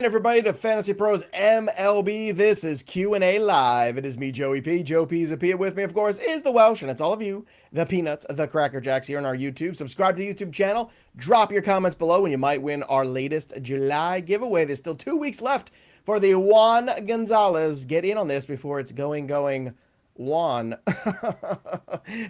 Everybody to Fantasy Pros MLB. This is Q&A Live. It is me, Joey P. Joe Pisapia. With me, of course, is the Welsh, and it's all of you, the Peanuts, the Cracker Jacks here on our YouTube. Subscribe to the YouTube channel. Drop your comments below and you might win our latest July giveaway. There's still 2 weeks left for the Juan Gonzalez. Get in on this before it's going Juan.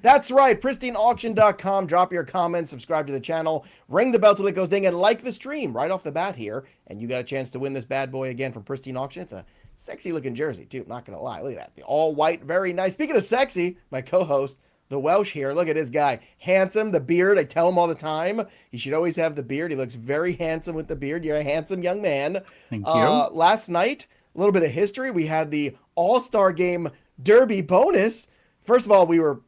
That's right, pristineauction.com. Drop your comments, subscribe to the channel, ring the bell till it goes ding, and like the stream right off the bat here, and you got a chance to win this bad boy again from Pristine Auction. It's a sexy looking jersey too, not gonna lie. Look at that, the all white, very nice. Speaking of sexy, my co-host the Welsh here, look at this guy, handsome, the beard. I tell him all the time he should always have the beard. He looks very handsome with the beard. You're a handsome young man. Thank you. Last night, a little bit of history. We had the All-Star Game Derby bonus. First of all, we were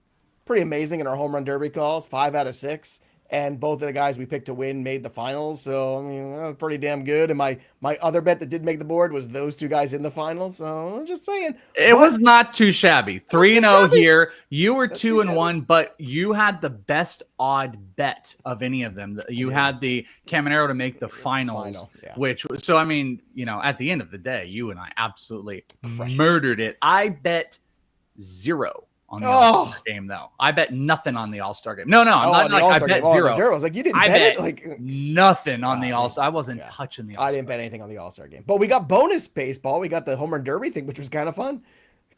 pretty amazing in our home run derby calls, 5 out of 6, and both of the guys we picked to win made the finals. So I mean, that was pretty damn good. And my other bet that did make the board was those two guys in the finals. So I'm just saying, it was not too shabby. 3-0 here. You were 2-1, but you had the best odd bet of any of them. You had the Caminero to make the finals, which was, so I mean, you know, at the end of the day, you and I absolutely murdered it. I bet 0 on the All-Star game, though. I bet nothing on the All-Star game. No, I'm not like I bet 0. I was like, you didn't bet it? Like nothing on the All-Star. I wasn't touching the All-Star. I didn't bet anything on the All-Star game. But we got bonus baseball. We got the home run derby thing, which was kind of fun.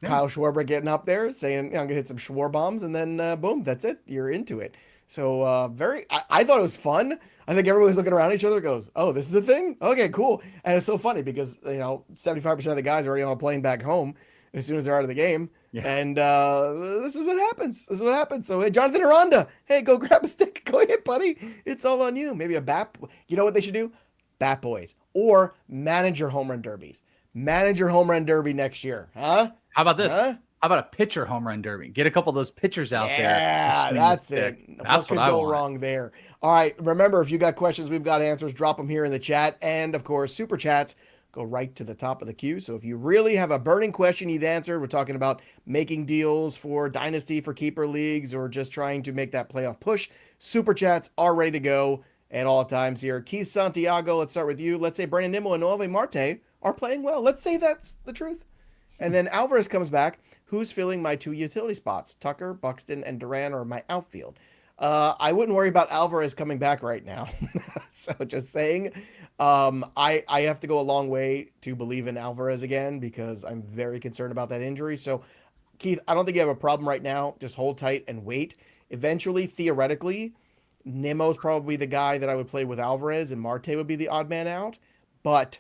Yeah. Kyle Schwarber getting up there saying, I'm going to hit some Schwar bombs, and then boom, that's it. You're into it. So I thought it was fun. I think everybody was looking around each other and goes, oh, this is a thing? Okay, cool. And it's so funny because, you know, 75% of the guys are already on a plane back home as soon as they're out of the game. Yeah. And this is what happens. This is what happens. So, hey, Jonathan Aranda, hey, go grab a stick. Go ahead, buddy. It's all on you. Maybe a bat. You know what they should do? Bat boys. Or manage your home run derbies. Manage your home run derby next year. Huh? How about this? How about a pitcher home run derby? Get a couple of those pitchers out there. Yeah, that's it. What could go wrong there? All right. Remember, if you got questions, we've got answers. Drop them here in the chat. And, of course, super chats go right to the top of the queue. So if you really have a burning question you need answered, we're talking about making deals for Dynasty, for keeper leagues, or just trying to make that playoff push, super chats are ready to go at all times here. Keith Santiago, let's start with you. Let's say Brandon Nimmo and Noelvi Marte are playing well. Let's say that's the truth. And then Alvarez comes back. Who's filling my 2 utility spots? Tucker, Buxton, and Duran are my outfield. I wouldn't worry about Alvarez coming back right now. So just saying, I have to go a long way to believe in Alvarez again because I'm very concerned about that injury. So, Keith, I don't think you have a problem right now. Just hold tight and wait. Eventually, theoretically, Nimmo's probably the guy that I would play with Alvarez, and Marte would be the odd man out. But,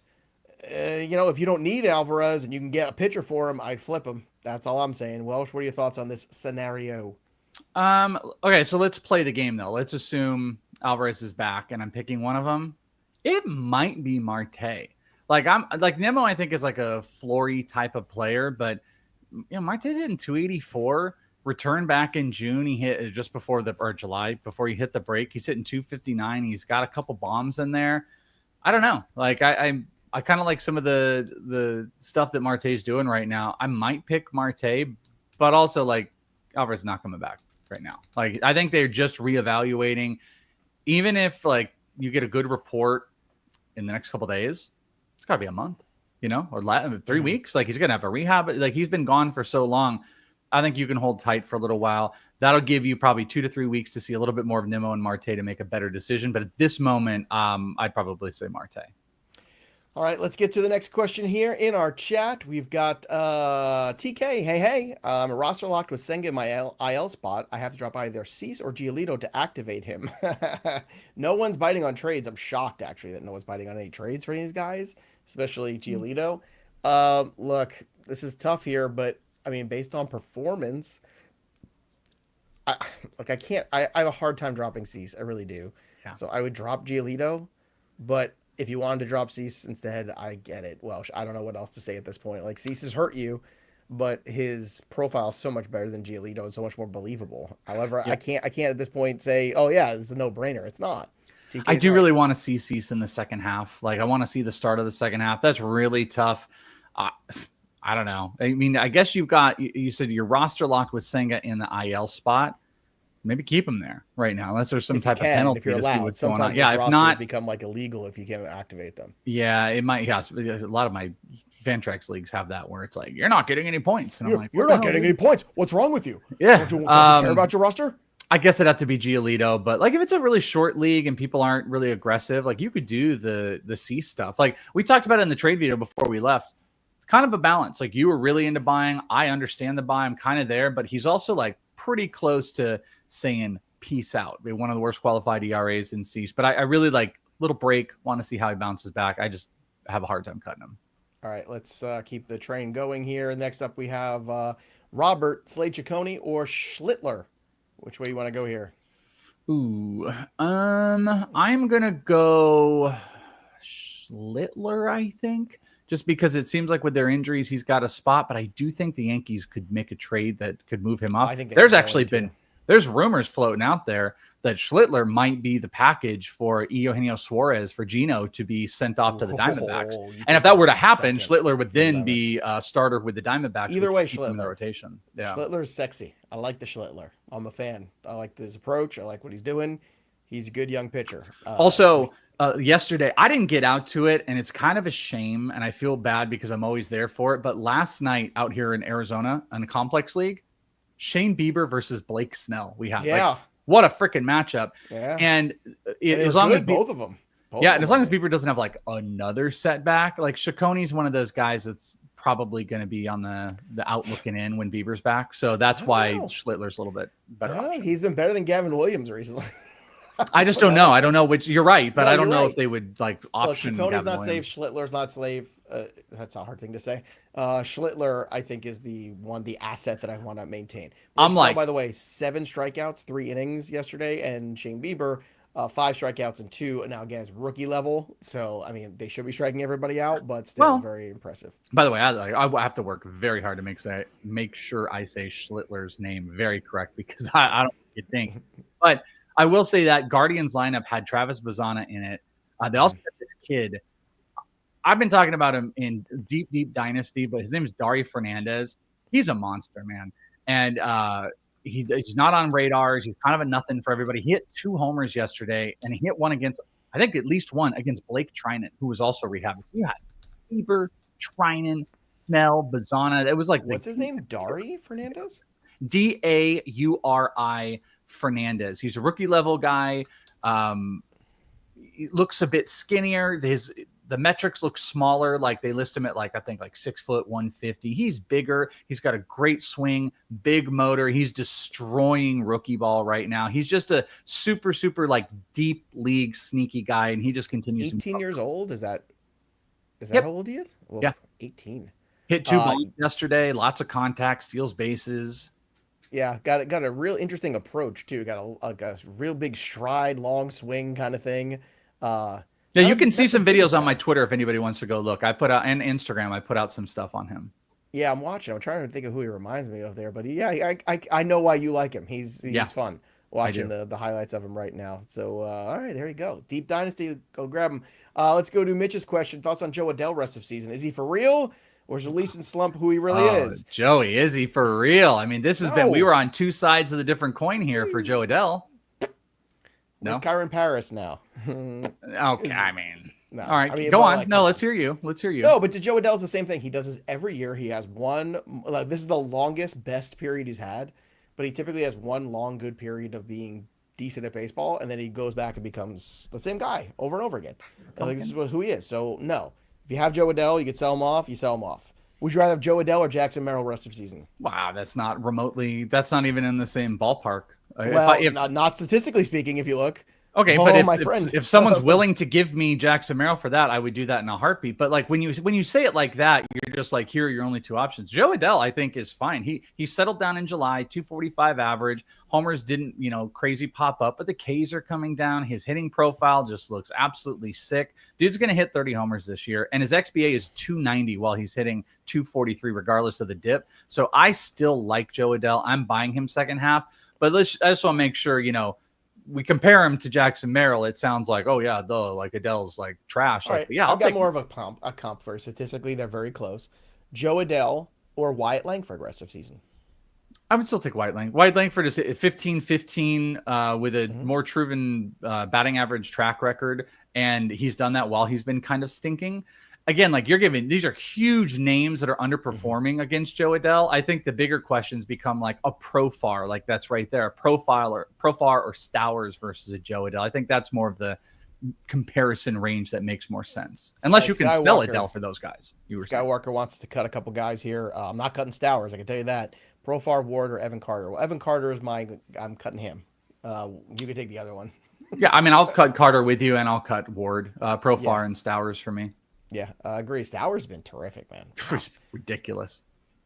you know, if you don't need Alvarez and you can get a pitcher for him, I'd flip him. That's all I'm saying. Welsh, what are your thoughts on this scenario? Okay, so let's play the game, though. Let's assume Alvarez is back, and I'm picking one of them. It might be Marte. Like Nimmo, I think is like a Flory type of player, but you know, Marte's hitting 284. Returned back in June. He hit just before July, before he hit the break. He's hitting 259. He's got a couple bombs in there. I don't know. Like I kind of like some of the stuff that Marte's doing right now. I might pick Marte, but also like Alvarez is not coming back right now. Like I think they're just reevaluating. Even if like you get a good report in the next couple of days, it's got to be a month, you know, or 3 weeks. Like he's gonna have a rehab. Like he's been gone for so long. I think you can hold tight for a little while. That'll give you probably 2 to 3 weeks to see a little bit more of Nimmo and Marte to make a better decision. But at this moment, I'd probably say Marte. All right, let's get to the next question here in our chat. We've got TK. Hey. I'm roster locked with Senga in my IL spot. I have to drop either Cease or Giolito to activate him. No one's biting on trades. I'm shocked, actually, that no one's biting on any trades for any of these guys, especially Giolito. Look, this is tough here, but, I mean, based on performance, I have a hard time dropping Cease. I really do. Yeah. So I would drop Giolito, but if you wanted to drop Cease instead, I get it. Welsh, I don't know what else to say at this point. Like, Cease has hurt you, but his profile is so much better than Giolito and so much more believable. However, I can't at this point say, oh yeah, it's a no-brainer. It's not. I do really want to see Cease in the second half. Like, I want to see the start of the second half. That's really tough. I don't know. I mean, I guess you said your roster locked with Senga in the IL spot. maybe keep him there right now, unless there's some type of penalty if you're to see allowed. what's going on. Sometimes Yeah, if not, become like illegal if you can't activate them. Yeah, it might. Yes, a lot of my Fantrax leagues have that where it's like you're not getting any points, and I'm like, you're not getting any points. What's wrong with you? Yeah, don't you care about your roster? I guess it'd have to be Giolito, but like if it's a really short league and people aren't really aggressive, like you could do the C stuff. Like we talked about it in the trade video before we left. It's kind of a balance. Like you were really into buying. I understand the buy. I'm kind of there, but he's also like pretty close to saying peace out. One of the worst qualified ERAs in C's, but I really like little break. Want to see how he bounces back. I just have a hard time cutting him. All right, let's keep the train going here. Next up, we have Robert, Slade, Cecconi, or Schlittler. Which way you want to go here? Ooh, I'm gonna go Schlittler, I think, just because it seems like with their injuries, he's got a spot. But I do think the Yankees could make a trade that could move him up. I think there's actually been there's rumors floating out there that Schlittler might be the package for Eugenio Suarez for Gino to be sent off to the Diamondbacks. And if that were to happen, Schlittler would then be a starter with the Diamondbacks. Either way, Schlittler. In the rotation. Yeah. Schlittler's sexy. I like the Schlittler. I'm a fan. I like his approach. I like what he's doing. He's a good young pitcher. Yesterday, I didn't get out to it, and it's kind of a shame, and I feel bad because I'm always there for it. But last night out here in Arizona in a complex league, Shane Bieber versus Blake Snell. We have what a freaking matchup. Yeah. And as long as both of them. And as long as Bieber doesn't have like another setback, like Cecconi's one of those guys that's probably going to be on the out looking in when Bieber's back. So that's why Schlittler's a little bit better option. He's been better than Gavin Williams recently. I just don't know. I don't know which. You're right, but I don't know if they would like option. Cecconi's not safe. Schlittler's not safe. That's a hard thing to say. Schlittler, I think, is the asset that I want to maintain. By the way, 7 strikeouts, 3 innings yesterday, and Shane Bieber, 5 strikeouts and 2. And now again, it's rookie level, so I mean they should be striking everybody out, but still very impressive. By the way, I have to work very hard to make sure I say Schlittler's name very correct because I don't think, but. I will say that Guardians lineup had Travis Bazzana in it. They also had this kid. I've been talking about him in deep Dynasty, but his name is Dari Fernandez. He's a monster, man. And he's not on radars. He's kind of a nothing for everybody. He hit 2 homers yesterday, and he hit one against, I think at least one against Blake Trinan, who was also rehabbing. So you had Bieber, Trinan, Snell, Bazzana. It was like what's his name? Dari Fernandez? Dauri Fernandez. He's a rookie level guy. He looks a bit skinnier. The metrics look smaller. Like they list him at I think 6 foot 150. He's bigger. He's got a great swing, big motor. He's destroying rookie ball right now. He's just a super deep league sneaky guy, and he just continues. 18 years old. Is that how old he is? Well, yeah, 18. Hit 2 balls yesterday. Lots of contact, steals bases. Yeah, got a real interesting approach too. Got a real big stride, long swing kind of thing. Yeah, you can see some videos on my Twitter if anybody wants to go look. I put out and Instagram. I put out some stuff on him. Yeah, I'm watching. I'm trying to think of who he reminds me of there, but I know why you like him. He's fun watching the highlights of him right now. So all right, there you go. Deep Dynasty, go grab him. Let's go to Mitch's question. Thoughts on Joe Adell rest of season? Is he for real? Or is Elise and slump who he really is? Joey, is he for real? I mean, this has been, we were on 2 sides of the different coin here for Joe Adell. No, Kyron Paris now. Okay, I mean, no. All right, go on. No, let's hear you. No, but to Joe Adell's the same thing. He does this every year. He has one, this is the longest, best period he's had, but he typically has one long, good period of being decent at baseball, and then he goes back and becomes the same guy over and over again. This is who he is. So, no. If you have Joe Adell, you could sell him off. You sell him off. Would you rather have Joe Adell or Jackson Merrill rest of season? Wow, that's not even in the same ballpark. Well, not statistically speaking, if you look. Okay, but if someone's willing to give me Jackson Merrill for that, I would do that in a heartbeat. But when you say it like that, you're just like, here are your only 2 options. Joe Adell, I think, is fine. He settled down in July, 245 average. Homers didn't, crazy pop up, but the Ks are coming down. His hitting profile just looks absolutely sick. Dude's going to hit 30 homers this year, and his XBA is 290 while he's hitting 243 regardless of the dip. So I still like Joe Adell. I'm buying him second half, but I just want to make sure, we compare him to Jackson Merrill. It sounds like, oh yeah, duh, like Adell's like trash. Right. Yeah, I've got more of a comp for statistically they're very close. Joe Adell or Wyatt Langford rest of season. I would still take White Langford is 15-15 with a more proven batting average track record, and he's done that while he's been kind of stinking. Again, like these are huge names that are underperforming against Joe Adell. I think the bigger questions become like a Profar, like that's right there, a Profar or Stowers versus a Joe Adell. I think that's more of the comparison range that makes more sense. Unless you can spell Adell for those guys. Skywalker wants to cut a couple guys here. I'm not cutting Stowers, I can tell you that. Profar, Ward, or Evan Carter. Well, Evan Carter is I'm cutting him. You can take the other one. Yeah, I mean, I'll cut Carter with you, and I'll cut Ward. Profar and Stowers for me. Yeah, I agree. Stowers has been terrific, man. Ridiculous.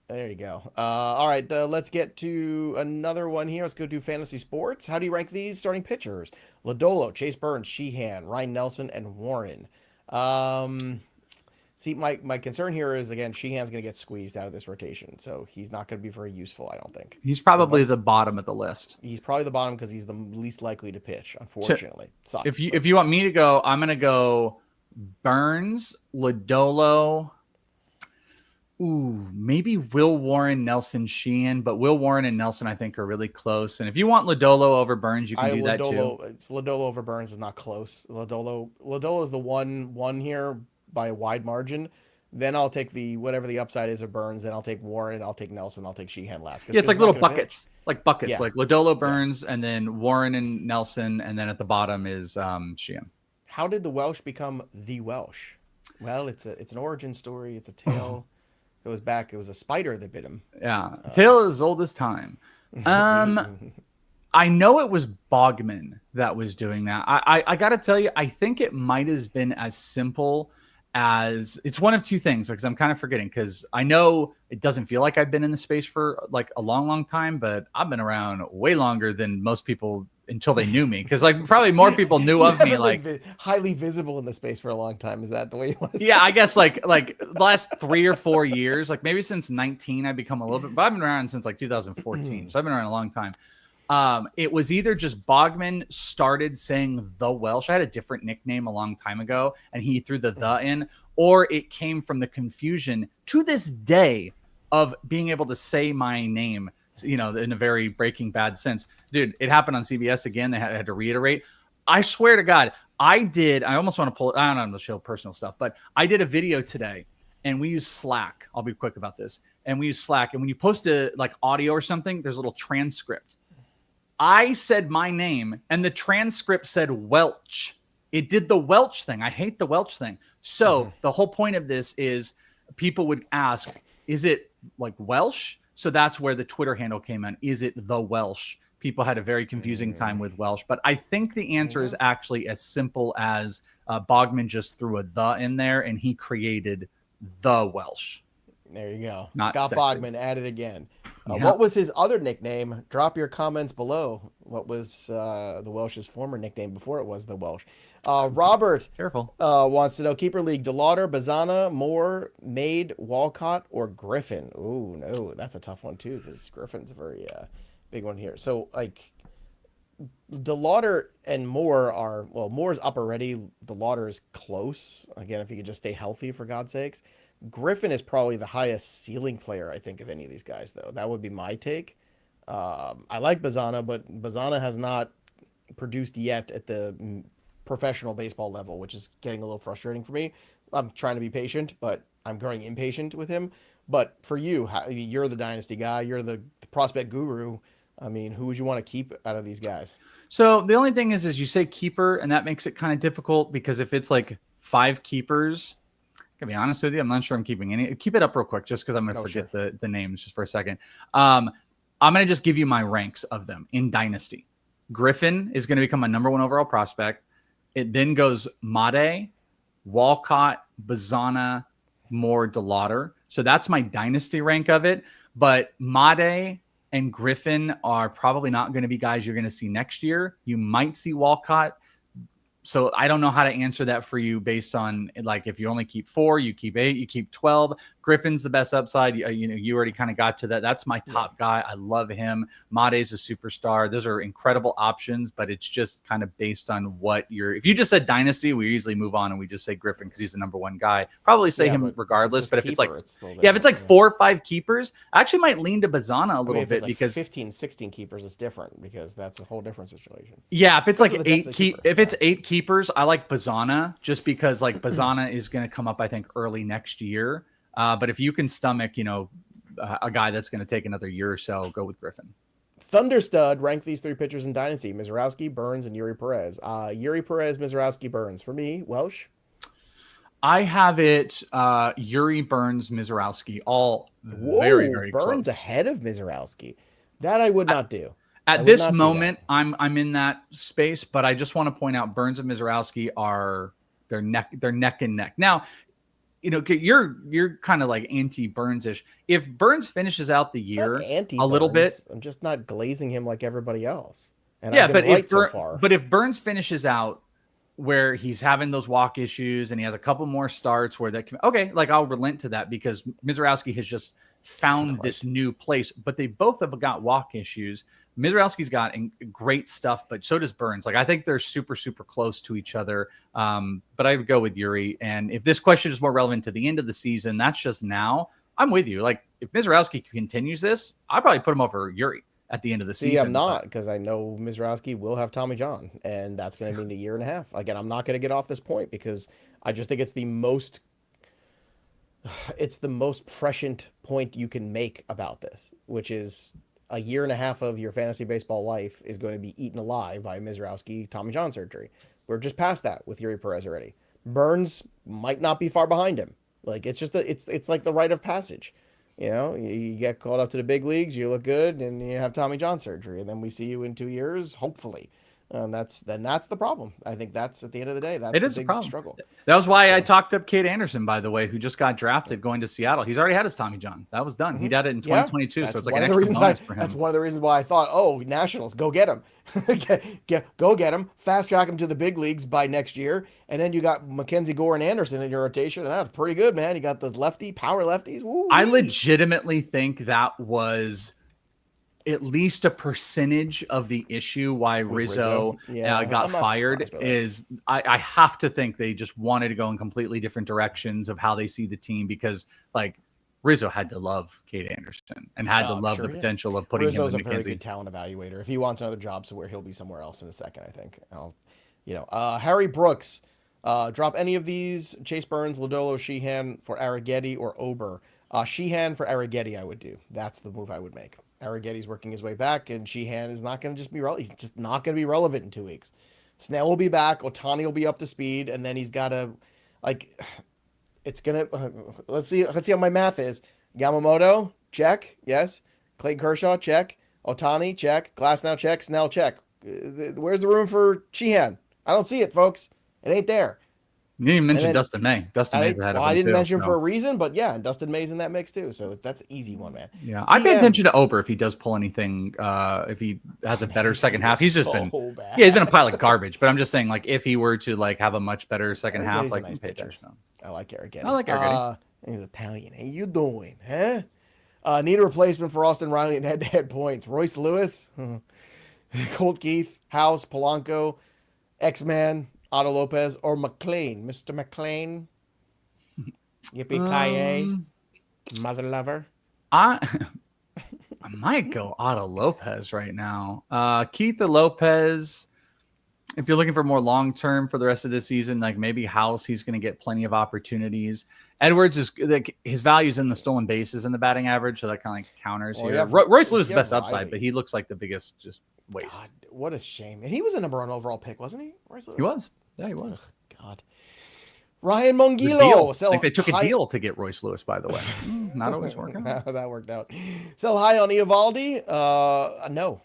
There you go. All right, let's get to another one here. Let's go do fantasy sports. How do you rank these starting pitchers? Lodolo, Chase Burns, Sheehan, Ryan Nelson, and Warren. See, my concern here is, again, Sheehan's going to get squeezed out of this rotation, so he's not going to be very useful, I don't think. He's probably the bottom of the list. He's probably the bottom because he's the least likely to pitch, unfortunately. So, if you want me to go, I'm going to go Burns, Lodolo. Ooh, maybe Will Warren, Nelson, Sheehan, but Will Warren and Nelson, I think, are really close. And if you want Lodolo over Burns, you can do that too. It's Lodolo over Burns is not close. Lodolo is the one here by a wide margin. Then I'll take whatever the upside is of Burns. Then I'll take Warren. I'll take Nelson. I'll take Sheehan last. Yeah, it's like little buckets, like Lodolo, Burns, and then Warren and Nelson, and then at the bottom is Sheehan. How did the Welsh become the Welsh? Well, it's an origin story. It's a tale. It was back. It was a spider that bit him. Yeah, tale as old as time. I know it was Bogman that was doing that. I got to tell you, I think it might have been as simple as it's one of two things, because I'm kind of forgetting, because I know it doesn't feel like I've been in the space for like a long time, but I've been around way longer than most people until they knew me, because like probably more people knew of me, like highly visible in the space for a long time. Is that the way it was? Yeah, I guess like the last 3 or 4 years, like maybe since 19 I've become a little bit, but I've been around since like 2014, so I've been around a long time. It was either just Bogman started saying the Welsh. I had a different nickname a long time ago, and he threw the in, or it came from the confusion to this day of being able to say my name, you know, in a very Breaking Bad sense. Dude, it happened on CBS again. They had to reiterate. I swear to God, I almost want to pull it. I don't know to show personal stuff, but I did a video today, and we use Slack. I'll be quick about this. And we use Slack, and when you post a like audio or something, there's a little transcript. I said my name, and the transcript said Welch. It did the Welch thing. I hate the Welch thing. So the whole point of this is people would ask, is it like Welsh? So that's where the Twitter handle came in. Is it the Welsh? People had a very confusing time with Welsh. But I think the answer is actually as simple as Bogman just threw a the in there, and he created the Welsh. There you go. Not Scott sexy. Bogman added again. What was his other nickname? Drop your comments below. What was the Welsh's former nickname before it was the Welsh? Robert wants to know, keeper league, DeLauder, Bazana, Moore, Made, Walcott, or Griffin? Ooh, no, that's a tough one too, because Griffin's a very big one here. So like DeLauder and Moore are, well, Moore's up already. DeLauder is close. Again, if he could just stay healthy, for God's sakes. Griffin is probably the highest ceiling player, I think, of any of these guys, though. That would be my take. I like Bazana, but Bazana has not produced yet at the professional baseball level, which is getting a little frustrating for me. I'm trying to be patient, but I'm growing impatient with him. But for you, you're the Dynasty guy. You're the prospect guru. I mean, who would you want to keep out of these guys? So the only thing is you say keeper, and that makes it kind of difficult, because if it's like 5 keepers... To be honest with you, I'm not sure I'm keeping any. Keep it up real quick, just because I'm going to forget the names just for a second. I'm going to just give you my ranks of them in Dynasty. Griffin is going to become my number 1 overall prospect. It then goes Marte, Walcott, Bazana, Moore, DeLauder. So that's my Dynasty rank of it. But Marte and Griffin are probably not going to be guys you're going to see next year. You might see Walcott So I don't know how to answer that for you based on like if you only keep 4, you keep 8, you keep 12. Griffin's the best upside. You already kind of got to that. That's my top guy. I love him. Mate's a superstar. Those are incredible options, but it's just kind of based on what you're. If you just said Dynasty, we usually move on and we just say Griffin because he's the number 1 guy. Probably say him regardless. But if it's like 4 or 5 keepers, I actually might lean to Bazana a little bit because 15, 16 keepers is different because that's a whole different situation. Yeah, if it's like 8 keepers, I like Bazana just because like Bazana is going to come up I think early next year. But if you can stomach, a guy that's going to take another year or so, go with Griffin. Thunderstud rank these 3 pitchers in Dynasty: Mizorowski, Burns, and Yuri Perez. Yuri Perez, Mizorowski, Burns. For me, Welsh. I have it Yuri, Burns, Mizorowski, all very, very Burns close. Ahead of Mizorowski. That I would not do. At this moment, I'm in that space, but I just want to point out Burns and Mizorowski they're neck and neck. Now, you're kind of like anti-Burns-ish. If Burns finishes out the year a little bit, I'm just not glazing him like everybody else. And but if Burns finishes out where he's having those walk issues and he has a couple more starts where I'll relent to that because Mizorowski has just found this new place, but they both have got walk issues. Mizorowski's got great stuff, but so does Burns. Like I think they're super, super close to each other. But I would go with Yuri. And if this question is more relevant to the end of the season, that's just now. I'm with you. Like if Mizorowski continues this, I'd probably put him over Yuri at the end of the season. I'm not, because I know Mizorowski will have Tommy John, and that's going to mean a year and a half. Again, I'm not going to get off this point because I just think it's the most prescient point you can make about this, which is a year and a half of your fantasy baseball life is going to be eaten alive by Mizorowski Tommy John surgery. We're just past that with Yuri Perez already. Burns might not be far behind him. Like it's just it's like the rite of passage. You get called up to the big leagues, you look good, and you have Tommy John surgery, and then we see you in 2 years, hopefully. That's the problem. I think that's at the end of the day. That's the big struggle. That was why I talked up Cade Anderson, by the way, who just got drafted going to Seattle. He's already had his Tommy John. That was done. Mm-hmm. He did it in 2022, so it's like an extra bonus for him. That's one of the reasons why I thought, Nationals, go get him. Go get him. Fast track him to the big leagues by next year. And then you got Mackenzie Gore and Anderson in your rotation, and that's pretty good, man. You got those power lefties. Woo-wee. I legitimately think that was at least a percentage of the issue why Rizzo got fired is I have to think they just wanted to go in completely different directions of how they see the team because like Rizzo had to love Cade Anderson and had to love the potential of putting Rizzo's him in a very good talent evaluator. If he wants another job somewhere, he'll be somewhere else in a second, I think. Harry Brooks, drop any of these: Chase Burns, Lodolo, Sheehan for Arrighetti, or Ober. Sheehan for Arrighetti I would do. That's the move I would make. Arrighetti's working his way back, and Sheehan is not going to just be relevant. He's just not going to be relevant in 2 weeks. Snell will be back. Ohtani will be up to speed, and then he's got to, it's going to, let's see how my math is. Yamamoto, check, yes. Clayton Kershaw, check. Ohtani, check. Glasnow, check. Snell, check. Where's the room for Sheehan? I don't see it, folks. It ain't there. You didn't even mention Dustin May. Dustin May's ahead of him. I didn't mention him for a reason, but yeah, Dustin May's in that mix too. So that's an easy one, man. Yeah, I pay attention to Ober if he does pull anything. If he has a better second half, he's just been he's been a pile of garbage. But I'm just saying, like, if he were to have a much better second half, like, nice pitcher. I like Arrighetti. I like Arrighetti. He's Italian. How you doing, huh? Need a replacement for Austin Riley in head-to-head points. Royce Lewis, Colt Keith, House, Polanco, X-Man, Otto Lopez, or McLean. Mr. McLean. Yippee-ki-yay. Mother lover. I might go Otto Lopez right now. Keith Lopez, if you're looking for more long-term for the rest of the season, like maybe House, he's going to get plenty of opportunities. Edwards is his value is in the stolen bases and the batting average, so that kind of counters here. Royce Lewis is the best upside, but he looks like the biggest just waste. God, what a shame. And he was a number 1 overall pick, wasn't he? Royce Lewis? He was. Yeah, he was. Oh, God. Ryan Mongilo. Like they took a deal to get Royce Lewis, by the way. Not always working out. That worked out. Sell high on Eovaldi? No.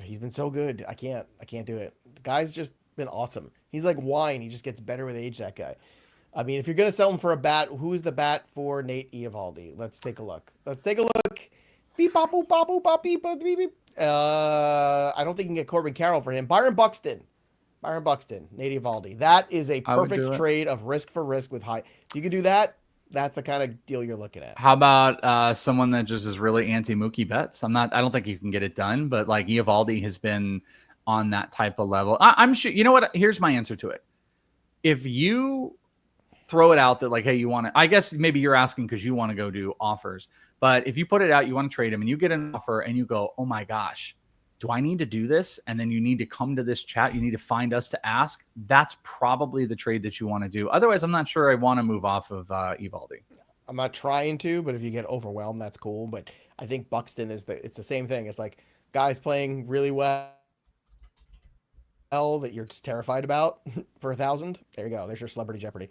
He's been so good. I can't do it. The guy's just been awesome. He's like wine. He just gets better with age, that guy. I mean, if you're going to sell him for a bat, who's the bat for Nate Eovaldi? Let's take a look. Beep, bop, boop, bop, boop, bop, beep, beep, beep. I don't think you can get Corbin Carroll for him. Byron Buxton. Byron Buxton, Nate Eovaldi. That is a perfect trade of risk for risk with high. If you can do that, that's the kind of deal you're looking at. How about someone that just is really anti Mookie Betts? I don't think you can get it done, but like Eovaldi has been on that type of level. I'm sure. You know what? Here's my answer to it. If you throw it out that like, hey, you want to, I guess maybe you're asking because you want to go do offers, but if you put it out, you want to trade him and you get an offer and you go, oh my gosh, do I need to do this? And then you need to come to this chat. You need to find us to ask. That's probably the trade that you want to do. Otherwise, I'm not sure I want to move off of Eovaldi. I'm not trying to, but if you get overwhelmed, that's cool. But I think Buxton it's the same thing. It's like guys playing really well that you're just terrified about for 1,000. There you go. There's your celebrity Jeopardy.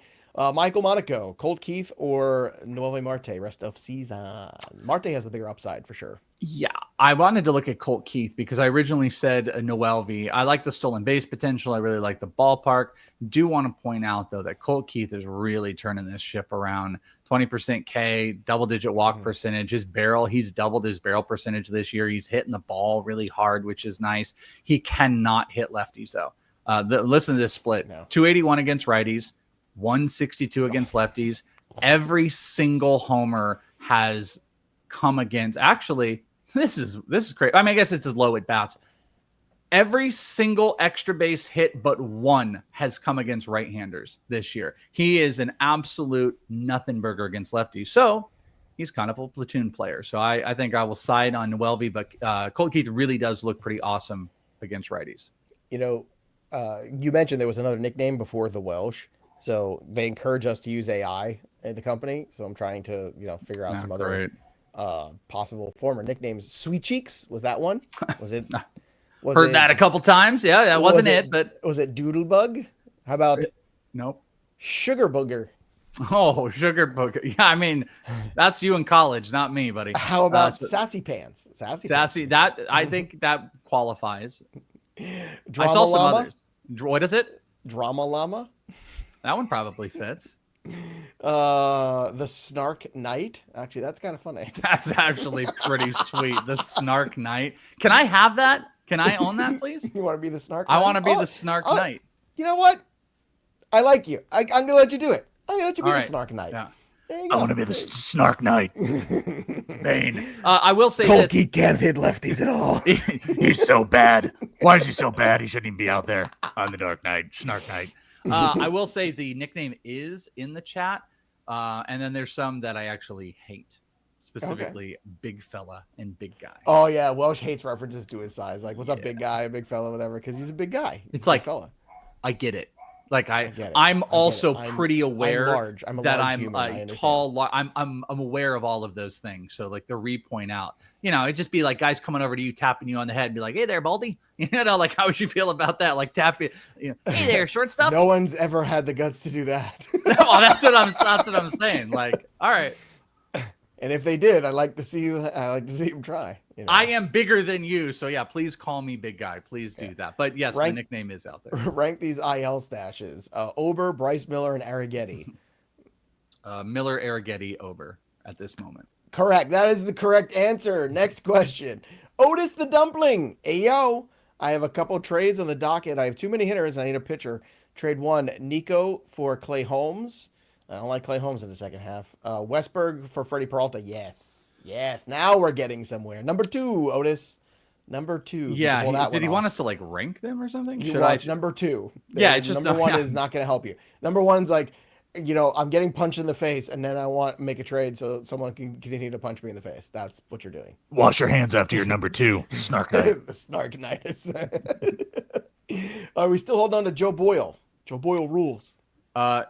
Michael Monaco, Colt Keith, or Noelvi Marte, rest of season. Marte has the bigger upside for sure. Yeah, I wanted to look at Colt Keith because I originally said Noelvi. I like the stolen base potential. I really like the ballpark. Do want to point out, though, that Colt Keith is really turning this ship around. 20% K, double-digit walk percentage. He's doubled his barrel percentage this year. He's hitting the ball really hard, which is nice. He cannot hit lefties, though. Listen to this split. No. 281 against righties, 162 against lefties. Every single homer has come against. Actually, this is great. I mean, I guess it's as low at bats. Every single extra base hit but one has come against right-handers this year. He is an absolute nothing burger against lefties. So he's kind of a platoon player. So I think I will side on Noelvi, but Colt Keith really does look pretty awesome against righties. You know, you mentioned there was another nickname before the Welsh. So they encourage us to use AI at the company. So I'm trying to, figure out some other possible former nicknames. Sweet Cheeks, was that one? Was it? Heard that a couple times. Yeah, that wasn't it. But was it Doodlebug? How about nope? Sugar Booger. Oh, Sugar Booger. Yeah, I mean, that's you in college, not me, buddy. How about Sassy Pants? Sassy. That I think that qualifies. Drama I saw some Llama? others. What is it? Drama Llama. That one probably fits. The Snark Knight. Actually, that's kind of funny. That's actually pretty sweet. The Snark Knight. Can I have that? Can I own that, please? You want to be the Snark Knight? I want to be the Snark Knight. You know what? I like you. I'm going to let you do it. I'm going to let you be the Snark Knight. Yeah. I want to be the Snark Knight. Bane. I will say this. Colkey can't hit lefties at all. He's so bad. Why is he so bad? He shouldn't even be out there on the Dark Knight. Snark Knight. I will say the nickname is in the chat. And then there's some that I actually hate. Specifically, big fella and big guy. Oh, yeah. Welsh hates references to his size. Like, what's up, big guy, big fella, whatever, because he's a big guy. It's like, fella. I get it. Like, I'm also pretty aware that I'm a tall. I'm aware of all of those things. So, like, the re-point out. It'd just be like guys coming over to you, tapping you on the head and be like, hey there, Baldy. Like, how would you feel about that? Like, tapping, hey there, shortstop. No one's ever had the guts to do that. Well, that's what I'm saying. Like, all right. And if they did, I'd like to see him try. I am bigger than you, so yeah, please call me big guy. Please do that. But yes, the nickname is out there. Rank these IL stashes: Ober, Bryce Miller, and Arrighetti. Miller, Arrighetti, Ober at this moment. Correct. That is the correct answer. Next question: Otis the Dumpling. Ayo, I have a couple trades on the docket. I have too many hitters. I need a pitcher. Trade one: Nico for Clay Holmes. I don't like Clay Holmes in the second half. Westberg for Freddie Peralta. Yes. Now we're getting somewhere. Number 2, Otis. Number 2. Yeah. Did he want us to like rank them or something? It's number 2. Yeah. It's just number 1 is not going to help you. Number 1's like, I'm getting punched in the face, and then I want to make a trade so someone can continue to punch me in the face. That's what you're doing. Wash your hands after your number 2. Snark Knight. The Snark Knight. Are we still holding on to Joe Boyle? Joe Boyle rules. No.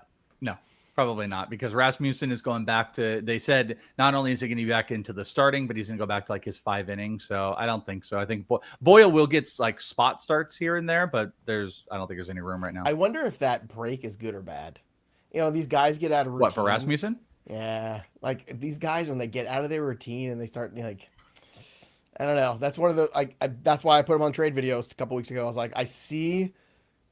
Probably not, because Rasmussen is going back to, they said not only is he going to be back into the starting, but he's going to go back to like his 5 innings. So I don't think so. I think Boyle will get like spot starts here and there, but I don't think there's any room right now. I wonder if that break is good or bad. These guys get out of routine. What, for Rasmussen? Yeah. Like these guys, when they get out of their routine and they start like, I don't know. That's one of the, that's why I put him on trade videos a couple weeks ago. I was like, I see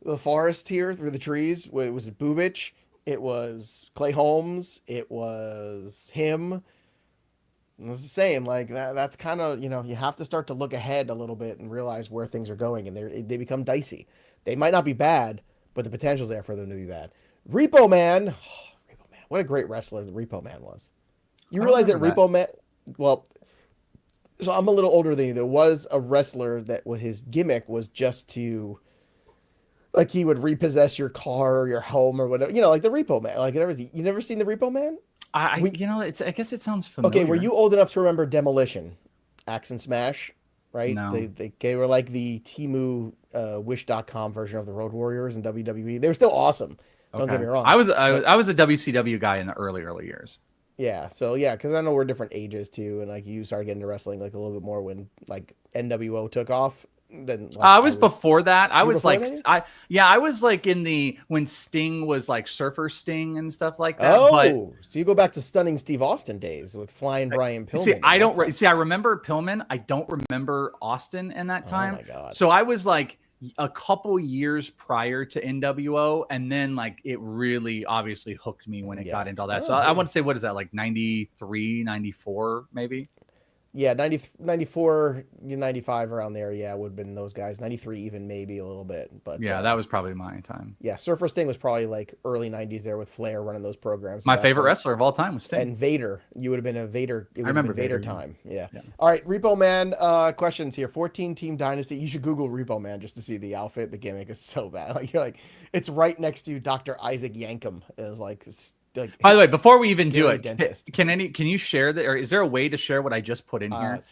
the forest here through the trees. It was Bubic. It was Clay Holmes. It was him. I was saying, like, that's kind of, you have to start to look ahead a little bit and realize where things are going, and they become dicey. They might not be bad, but the potential's there for them to be bad. Repo Man. Repo Man. What a great wrestler the Repo Man was. You realize that Repo Man... Well, so I'm a little older than you. There was a wrestler that his gimmick was just to... Like, he would repossess your car or your home or whatever. You know, like the Repo Man. Like, you never seen the Repo Man? I guess it sounds familiar. Okay, were you old enough to remember Demolition? Axe and Smash, right? No. They were like the Temu Wish.com version of the Road Warriors in WWE. They were still awesome. Don't get me wrong. I was a WCW guy in the early years. Yeah, so yeah, because I know we're different ages too, and like you started getting into wrestling like a little bit more when like NWO took off. Then like, I was before that. I was like, that? I was like when Sting was like Surfer Sting and stuff like that. Oh, so you go back to Stunning Steve Austin days with Flying Brian Pillman. See, I remember Pillman. I don't remember Austin in that time. Oh my God. So I was like a couple years prior to NWO, and then like it really obviously hooked me when it got into all that. So I want to say, what is that, like 93, 94 maybe? Yeah, 94, 95 around there. Yeah, would have been those guys. 93 even maybe a little bit. But yeah, that was probably my time. Yeah, Surfer Sting was probably like early 90s there with Flair running those programs. My favorite wrestler of all time was Sting. And Vader. You would have been a Vader. I remember Vader time. Yeah. Yeah. All right, Repo Man questions here. 14-team Dynasty. You should Google Repo Man just to see the outfit. The gimmick is so bad. Like, you're like, it's right next to Dr. Isaac Yankem. Is like... By the way, before we even do it, dentist. can you share that, or is there a way to share what I just put in here to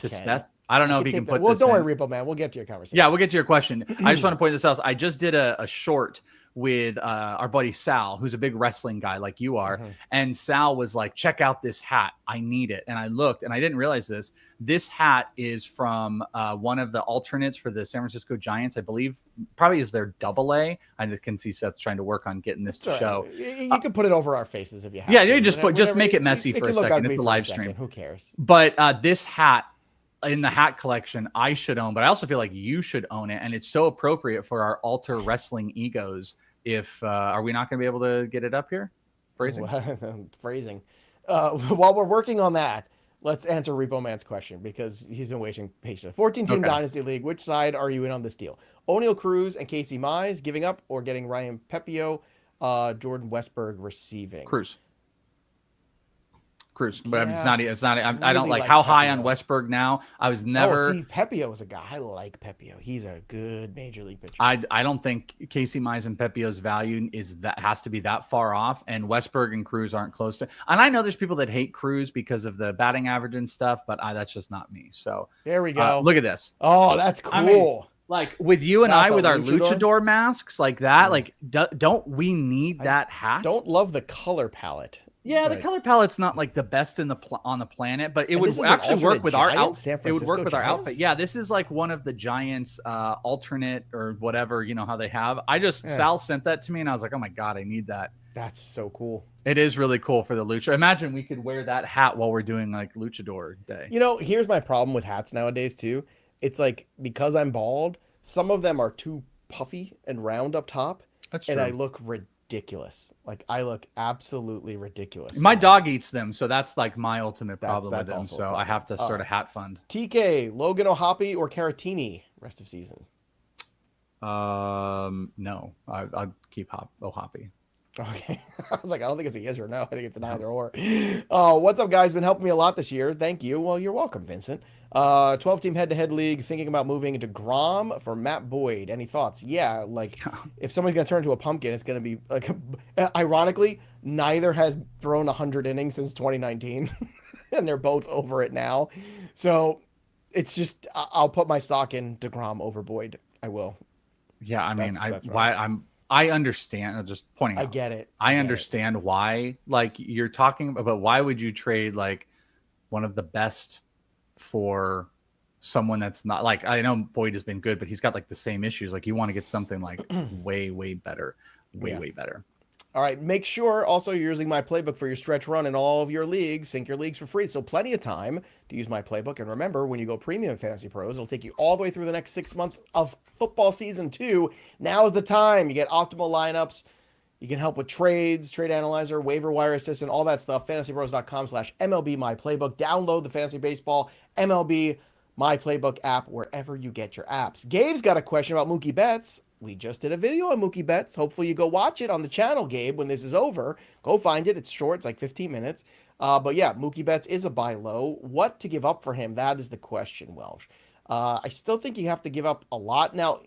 Seth? I don't know if you can put this. Well, don't in. worry, Repo Man. We'll get to your conversation. Yeah, we'll get to your question. I just want to point this out. I just did a short with our buddy Sal, who's a big wrestling guy like you are. And Sal was like, check out this hat. I need it. And I looked, and I didn't realize this. This hat is from one of the alternates for the San Francisco Giants. I believe probably is their AA. I just can see Seth's trying to work on getting this to show. You can put it over our faces if you have to. You just make it messy for a second. It's a live stream. Who cares? But this hat, in the hat collection, I should own, but I also feel like you should own it, and it's so appropriate for our alter wrestling egos. If are we not going to be able to get it up here? Phrasing. While we're working on that, let's answer Repo Man's question because he's been waiting patiently. 14-team Dynasty League. Which side are you in on this deal? O'Neal Cruz and Casey Mize giving up or getting Ryan Pepio, Jordan Westberg receiving? Cruz, but it's not. I don't like how high on Westberg now. I was never. Pepio was a guy. I like Pepio. He's a good major league pitcher. I don't think Casey Mize and Pepio's value has to be that far off, and Westberg and Cruz aren't close to. And I know there's people that hate Cruz because of the batting average and stuff, but that's just not me. So there we go. Look at this. Oh, that's cool. I mean, like with you and I with our luchador masks like that, like don't we need that hat? Don't love the color palette. Yeah, the color palette's not like the best on the planet, but it would actually work with our outfit. It would work with our outfit. Yeah, this is like one of the Giants alternate or whatever, you know how they have. Sal sent that to me and I was like, oh my God, I need that. That's so cool. It is really cool for the lucha. Imagine we could wear that hat while we're doing like luchador day. You know, here's my problem with hats nowadays too. It's like, because I'm bald, some of them are too puffy and round up top. That's true. And I look ridiculous. Like, I look absolutely ridiculous. My dog eats them, so that's like my ultimate problem with them. So I have to start a hat fund. TK, Logan O'Hoppe or Caratini rest of season? No, I'll keep O'Hoppe. Okay. I was like, I don't think it's a yes or no. I think it's an either or. What's up, guys? Been helping me a lot this year. Thank you. Well, you're welcome, Vincent. 12-team head-to-head league. Thinking about moving into Grom for Matt Boyd. Any thoughts? Yeah, like if someone's going to turn into a pumpkin, it's going to be like, ironically, neither has thrown 100 innings since 2019. And they're both over it now. So it's just, I'll put my stock in DeGrom over Boyd. I will. Yeah, I mean, I understand. I'm just pointing out. I get it. I understand why, like you're talking about, but why would you trade like one of the best for someone that's not like, I know Boyd has been good, but he's got like the same issues. Like you want to get something like way better, way better. All right. Make sure also you're using my playbook for your stretch run in all of your leagues. Sync your leagues for free. So plenty of time to use my playbook. And remember, when you go premium Fantasy Pros, it'll take you all the way through the next 6 months of football season 2. Now is the time. You get optimal lineups. You can help with trades, trade analyzer, waiver wire assistant, all that stuff. FantasyPros.com/MLB My Playbook. Download the Fantasy Baseball MLB My Playbook app wherever you get your apps. Gabe's got a question about Mookie Betts. we just did a video on Mookie Betts. Hopefully you go watch it on the channel, Gabe, when this is over. Go find it. It's short. It's like 15 minutes. But yeah, Mookie Betts is a buy low. What to give up for him? That is the question, Welsh. I still think you have to give up a lot. Now,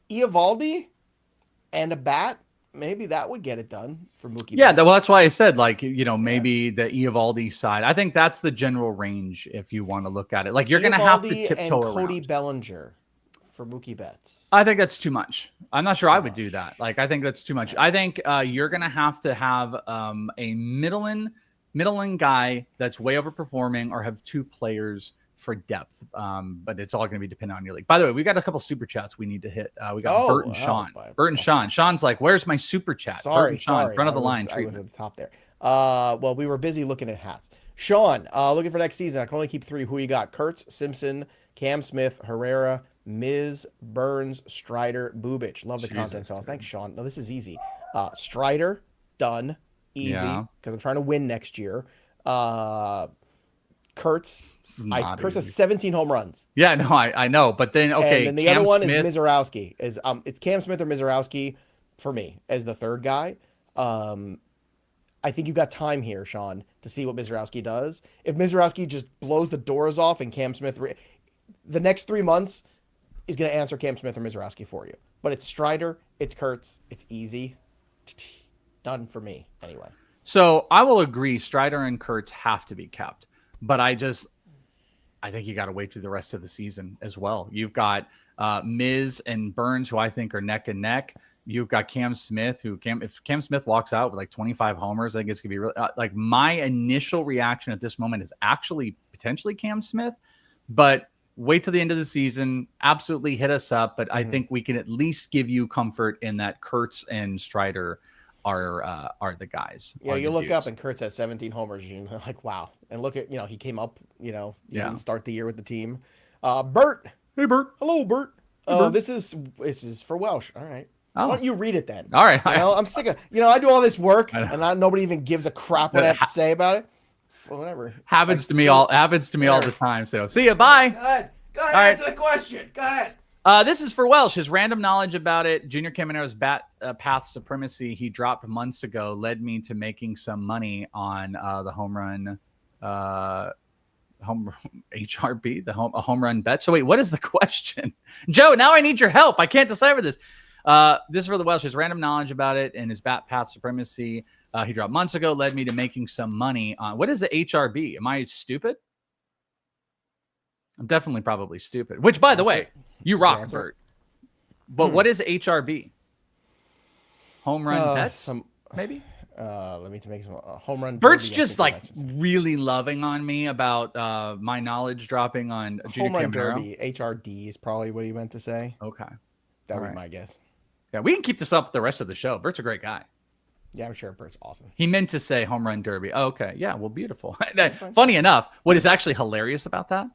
Eovaldi and a bat, maybe that would get it done for Mookie Yeah, Betts. well, that's why I said, like, maybe the Eovaldi side. I think that's the general range if you want to look at it. Like, you're going to have to tiptoe around. Cody Bellinger for Mookie Betts. I think that's too much. I'm not sure I would do that. Like, I think that's too much. I think you're going to have a middling guy that's way overperforming, or have two players for depth. But it's all going to be dependent on your league. By the way, we got a couple super chats we need to hit. We got Bert and Sean. Bert and Sean. Sean's like, where's my super chat? Sorry, Sean, front of the line I treatment. was at the top there. Well, we were busy looking at hats. Sean, looking for next season. I can only keep 3. Who you got? Kurtz, Simpson, Cam Smith, Herrera, Miz, Burns, Strider, Bubic. Love the content, fellas. Thanks, Sean. No, this is easy. Strider, done. Easy. Because I'm trying to win next year. Kurtz. Kurtz has 17 home runs. Yeah, no, I know. But then, okay. And then the other one is Mizorowski. It's Cam Smith or Mizorowski for me as the third guy. I think you've got time here, Sean, to see what Mizorowski does. If Mizorowski just blows the doors off and Cam Smith, the next 3 months is going to answer Cam Smith or Mizorowski for you. But it's Strider, it's Kurtz, it's easy. Done for me, anyway. So I will agree, Strider and Kurtz have to be kept. But I think you got to wait through the rest of the season as well. You've got Miz and Burns, who I think are neck and neck. You've got Cam Smith, if Cam Smith walks out with like 25 homers, I think it's going to be really like my initial reaction at this moment is actually potentially Cam Smith, but wait till the end of the season. Absolutely hit us up. But I think we can at least give you comfort in that Kurtz and Strider are the guys. Yeah, you look up and Kurtz has 17 homers. You're like, wow. And look at, he came up, he didn't start the year with the team. Bert. Hey, Bert. Hello, Bert. Hey, Bert. This is for Welsh. All right. Oh. Why don't you read it then? All right. I'm sick of, I do all this work and nobody even gives a crap what I have to say about it. Whatever. Happens to me all the time. So see you. Bye. Go ahead. Answer the question. Go ahead. This is for Welsh. His random knowledge about it. Junior Caminero's bat path supremacy he dropped months ago led me to making some money on the home run HRB, a home run bet. So wait, what is the question? Joe, now I need your help. I can't decipher this. This is for the Welsh. His random knowledge about it and his bat path supremacy he dropped months ago led me to making some money on. What is the HRB? Am I stupid? I'm definitely probably stupid. Which, by the way, you rock, Bert. But what is HRB? Home run bets? Maybe? Let me make some home run. Bert's just like really loving on me about my knowledge dropping on Junior Home run Caminero. derby. HRD is probably what he meant to say. Okay. That would be my guess. Yeah, we can keep this up the rest of the show. Bert's a great guy. Yeah, I'm sure Bert's awesome. He meant to say home run derby. Oh, okay. Yeah, well, beautiful. Funny enough, what is actually hilarious about that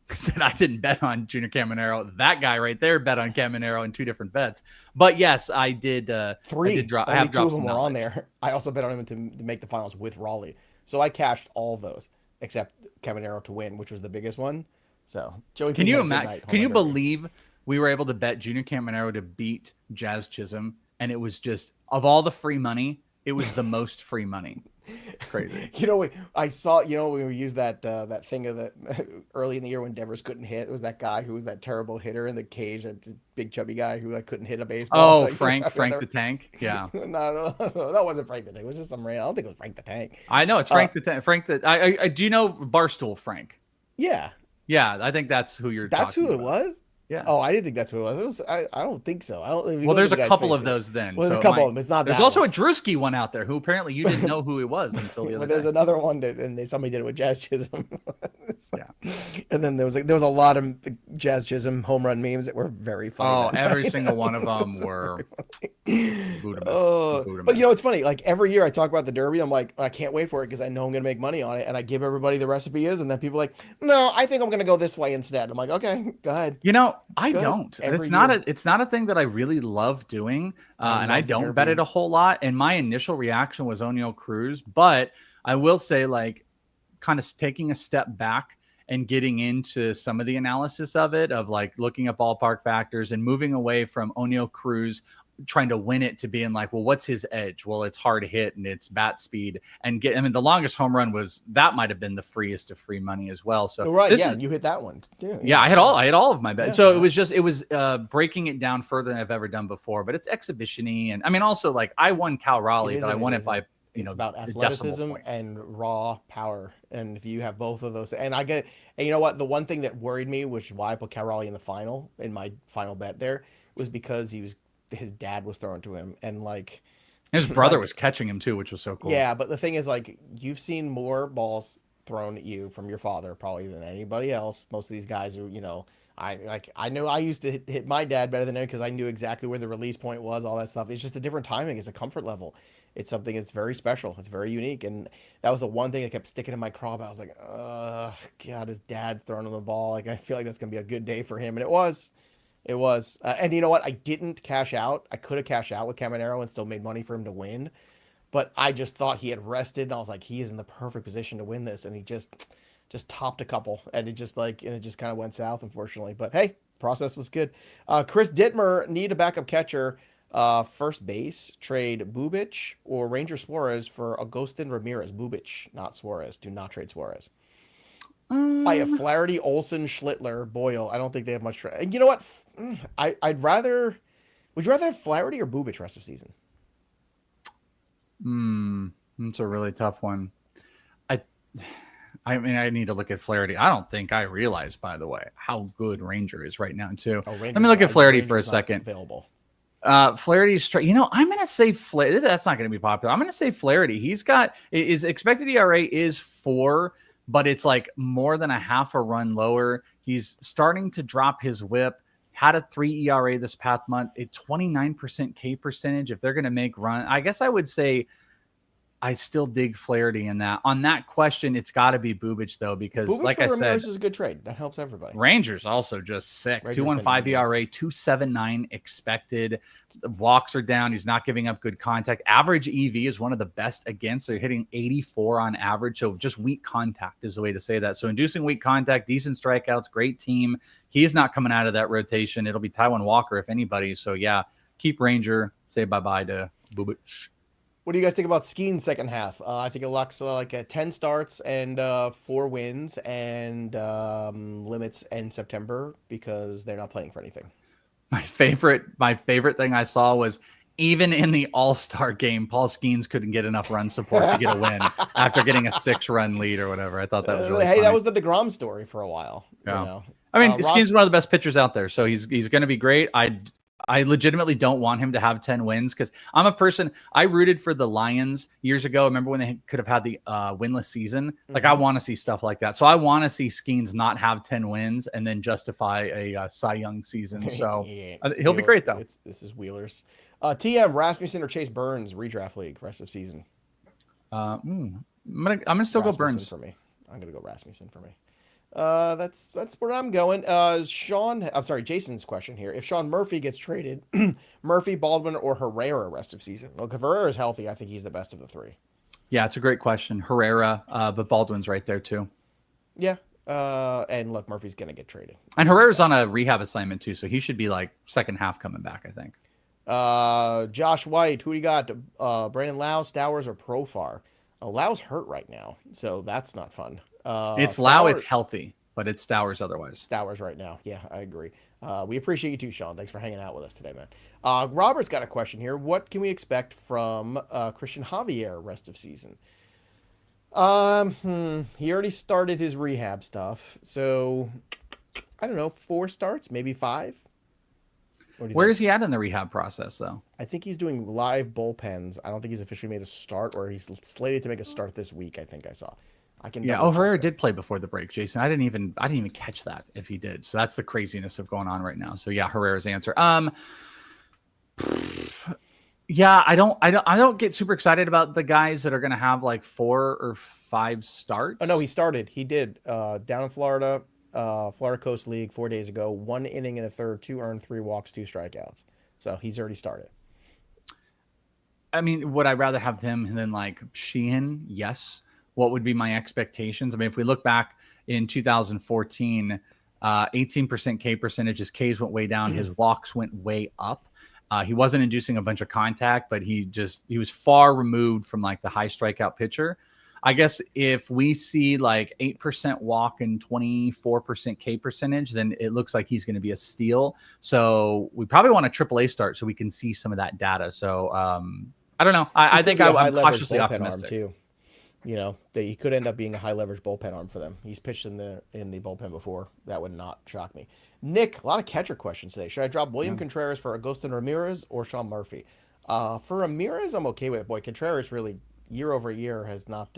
is that I didn't bet on Junior Caminero. That guy right there bet on Caminero in 2 different bets. But yes, I did. 3. I did drop. Only 2 of them were on there. I also bet on him to make the finals with Raleigh. So I cashed all of those except Caminero to win, which was the biggest one. So Joey, can you imagine? Can you believe we were able to bet Junior Caminero to beat Jazz Chisholm, and it was just of all the free money, it was the most free money. It's crazy. I saw, we used that thing of that early in the year when Devers couldn't hit. It was that guy who was that terrible hitter in the cage, that big chubby guy who couldn't hit a baseball. Oh, Frank the Tank. Yeah. No, that wasn't Frank the Tank. It was just some random. I don't think it was Frank the Tank. I know it's Frank the Tank. I do you know Barstool Frank? Yeah. Yeah, I think that's who you're. That's who it was. Yeah. Oh, I didn't think that's who it was. I don't think so. Well, there's a couple of those then. Well, there's a couple of them. It's not. There's also a Drewski one out there who apparently you didn't know who it was until the other. But there's another one and somebody did it with Jazz Chisholm. Yeah. And then there was a lot of Jazz Chisholm home run memes that were very funny. Oh, every single one of them were. But it's funny. Like every year I talk about the Derby, I'm like, I can't wait for it because I know I'm gonna make money on it, and I give everybody the recipe is, and then people are like, no, I think I'm gonna go this way instead. I'm like, okay, go ahead. I don't. It's not a thing that I really love doing, and I don't bet it a whole lot. And my initial reaction was Oneil Cruz, but I will say, like, kind of taking a step back and getting into some of the analysis of it, of like looking at ballpark factors and moving away from O'Neal Cruz trying to win it to being like, well, what's his edge? Well, it's hard hit and it's bat speed and the longest home run that might've been the freest of free money as well. So you hit that one. I had all of my bets. So it was breaking it down further than I've ever done before, but it's exhibition-y. And I mean, also like I won Cal Raleigh, but I won it by, it's about athleticism and raw power. And if you have both of those, and you know what, the one thing that worried me, which is why I put Cal Raleigh in my final bet there, was because his dad was throwing to him, and like his brother was catching him too, which was so cool. Yeah, but the thing is, like, you've seen more balls thrown at you from your father probably than anybody else. Most of these guys are, I know I used to hit my dad better than him because I knew exactly where the release point was, all that stuff. It's just a different timing. It's a comfort level. It's something that's very special. It's very unique, and that was the one thing that kept sticking in my craw. I was like, God, his dad's throwing him the ball. Like, I feel like that's gonna be a good day for him, and it was. It was. And you know what? I didn't cash out. I could have cashed out with Caminero and still made money for him to win. But I just thought he had rested. And I was like, he is in the perfect position to win this. And he just topped a couple. And it just kind of went south, unfortunately. But hey, process was good. Chris Dittmer, need a backup catcher. First base, trade Bubic or Ranger Suarez for Agustin Ramirez. Bubic, not Suarez. Do not trade Suarez. I have Flaherty, Olsen, Schlittler, Boyle. I don't think they have much. And you know what? Would you rather have Flaherty or Bubic rest of season? That's a really tough one. I mean, I need to look at Flaherty. I don't think I realize, by the way, how good Ranger is right now, too. Let me look at Flaherty for a second. Available. Flaherty's straight. I'm going to say Flaherty. That's not going to be popular. I'm going to say Flaherty. He's got his expected ERA is 4, but it's like more than a half a run lower. He's starting to drop his whip. Had a 3 ERA this past month, a 29% K percentage. If they're going to make run, I guess I would say I still dig Flaherty in that. On that question, it's got to be Bubic, though, because Bubic, like I said, Ramirez is a good trade. That helps everybody. Rangers also just sick. 2.15 ERA, 2.79 expected. The walks are down. He's not giving up good contact. Average EV is one of the best against. They're hitting 84 on average. So just weak contact is the way to say that. So inducing weak contact, decent strikeouts, great team. He's not coming out of that rotation. It'll be Taijuan Walker, if anybody. So yeah, keep Ranger. Say bye-bye to Bubic. What do you guys think about Skenes second half? I think it looks like 10 starts and 4 wins, and limits end September because they're not playing for anything. My favorite thing I saw was even in the All-Star game, Paul Skenes couldn't get enough run support to get a win after getting a 6-run lead or whatever. I thought that was really funny. That was the deGrom story for a while. Yeah. I mean, Skenes is one of the best pitchers out there, so he's going to be great. I legitimately don't want him to have 10 wins because I'm a person. I rooted for the Lions years ago. Remember when they could have had the winless season? Like, I want to see stuff like that. So I want to see Skenes not have 10 wins and then justify a Cy Young season. So he'll be great, though. This is Wheelers. TM, Rasmussen or Chase Burns, redraft league, rest of season. I'm gonna still go Burns for me. I'm gonna go Rasmussen for me. That's where I'm going. Jason's question here. If Sean Murphy gets traded, Murphy, Baldwin, or Herrera rest of season? Well, if Herrera is healthy, I think he's the best of the 3. Yeah, it's a great question. Herrera, but Baldwin's right there too. Yeah. And look, Murphy's going to get traded. And Herrera's on a rehab assignment too, so he should be like second half coming back, I think. Josh White, who do you got? Brandon Lau, Stowers, or Profar? Lau's hurt right now, so that's not fun. It's Lau if healthy, but it's Stowers otherwise. Stowers right now. Yeah, I agree. We appreciate you too, Sean. Thanks for hanging out with us today, man. Robert's got a question here. What can we expect from Christian Javier rest of season? He already started his rehab stuff, so I don't know, 4 starts, maybe 5. Where is he at in the rehab process, though? I think he's doing live bullpens. I don't think he's officially made a start, or he's slated to make a start this week. I think I saw. Herrera did play before the break, Jason. I didn't even catch that if he did. So that's the craziness of going on right now. So yeah, Herrera's answer. Yeah, I don't get super excited about the guys that are going to have like 4 or 5 starts. Oh no, he started. He did down in Florida, Florida Coast League 4 days ago. 1 inning and a third, 2 earned, 3 walks, 2 strikeouts. So he's already started. I mean, would I rather have him than like Sheehan? Yes. What would be my expectations? I mean, if we look back in 2014. 18% K percentage. His Ks went way down. His walks went way up. He wasn't inducing a bunch of contact, but he was far removed from like the high strikeout pitcher. I guess if we see like 8% walk and 24% K percentage, then it looks like he's going to be a steal. So we probably want a AAA start so we can see some of that data. So I don't know. I think I'm cautiously optimistic too. You know, he could end up being a high leverage bullpen arm for them. He's pitched in the bullpen before. That would not shock me. Nick, a lot of catcher questions today. Should I drop William Contreras for Agustin Ramirez or Sean Murphy? For Ramirez, I'm okay with it. Boy, Contreras really year over year has not.